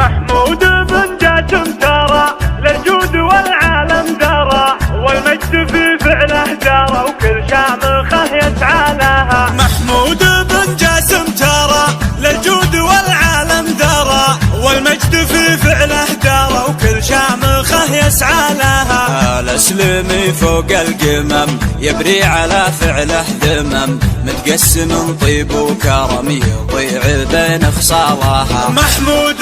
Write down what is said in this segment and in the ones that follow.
محمود بن جاسم ترى للجود والعالم درى، والمجد في فعله دارى، وكل شامخه يسعى لها. محمود بن جاسم ترى للجود والعالم درى، والمجد في فعله دارى، وكل شامخه يسعى لها. الاسلمي فوق القمم يبري على فعله ذمم، متقسم طيب وكرم يضيع بين خصالها. محمود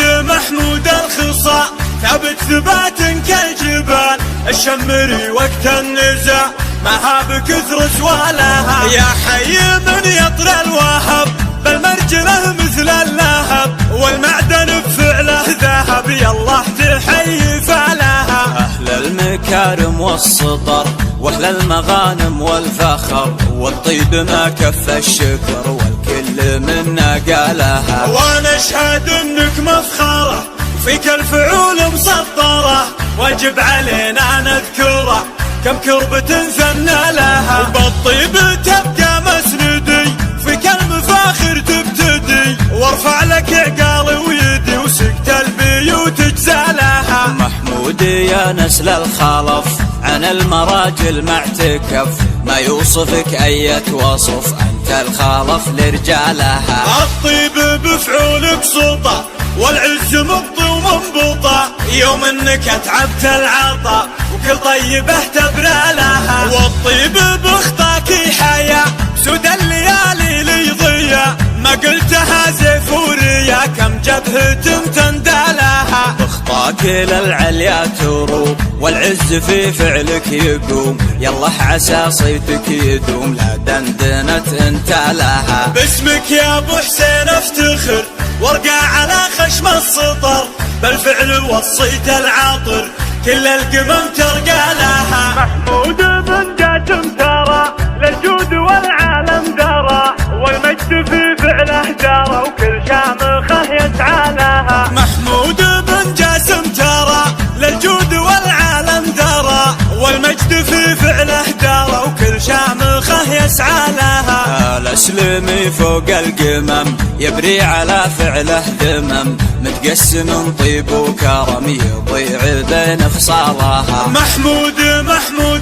الخصال ثابت ثبات كالجبال، الشمري وقت النزاع معها بكثر سوالها. يا حي من يطر الوهب بالمرجله مثل اللهب، والمعدن بفعله ذهب، يالله تحيي فعلها. أهل المكارم والسطر واهل المغانم والفخر، والطيب ما كف الشكر والكل منا قالها. وانا اشهد انك مفخره فيك الفعول مسطره، واجب علينا نذكره كم كربة ثنى لها. وبالطيب تبقى مسندي فيك المفاخر تبتدي، وارفع لك عقالي ويدي وسكت البيوت اجزالها. محمود يا نسل الخلف عن المراجل معتكف، ما يوصفك أية وصف أنت الخالف لرجالها. الطيب بفعولك سلطة والعز مبطي ومنبوطة، يوم انك اتعبت العطا وكل طيبه تبرى لها. والطيب بخطاك حياة سود الليالي لي ضيا، ما قلتها زيفوريا كم جبهة تندالها. بخطاك للعليا تروم والعز في فعلك يقوم، يالله عسى صيتك يدوم لا دندنت انت لها. باسمك يا ابو حسين افتخر وارقع على خشم السطر، بالفعل وصيت العاطر كل القمم ترقى لها. محمود بن جاسم ترى للجود والعالم درى، والمجد في فعله دارى، وكل شامخه يسعى لها. محمود بن جاسم ترى للجود والعالم درى، والمجد في فعله دارى، وكل شامخه يسعى لها. الاسلمي فوق القمم يبري على فعله ذمم، متقسم طيب وكرم يضيع بين خصالها. محمود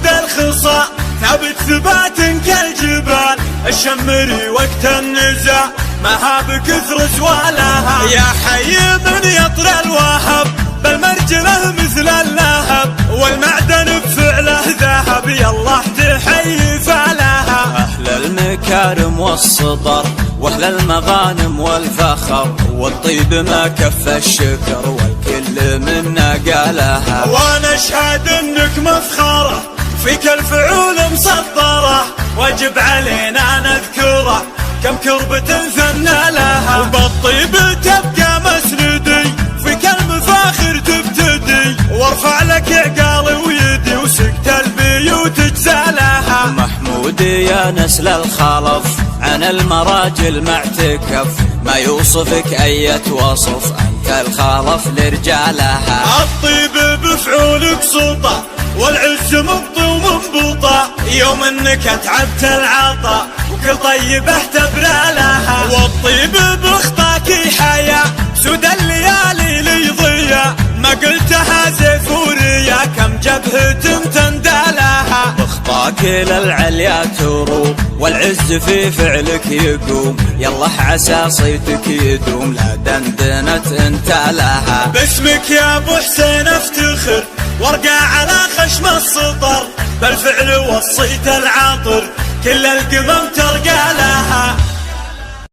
الخصال ثابت ثبات كالجبال، الشمري وقت النزاع معها بكثر سوالها. يا حي من يطر الوهب بالمرجله مثل اللهب، والمعدن بفعله ذهب، يالله تحيي فعلها. أهل المكارم والسطر واهل المغانم والفخر، والطيب ما كف الشكر والكل منا قالها. وانا اشهد انك مفخره فيك الفعول مسطره، واجب علينا نذكره كم كربة ثنى لها. وبالطيب تبقى مسندي فيك المفاخر تبتدي، وارفع لك عقالي ويدي وسكت البيوت اجزالها. محمود يا نسل الخلف عن المراجل معتكف، ما يوصفك أية وصف أنت الخالف لرجالها. الطيب بفعولك سلطة والعز مبطي ومنبوطة، يوم انك اتعبت العطا وكل طيبه تبرى لها. والطيب بخطاك حياة سود الليالي لي ضيا، ما قلتها زيفوريا كم جبهة تندالها. بخطاك للعليا تروم والعز في فعلك يقوم، يالله عسى صيتك يدوم لا دندنت انت لها. باسمك يا ابو حسين افتخر وارقع على خشم السطر، بالفعل وصيت العاطر كل القمم ترقى لها.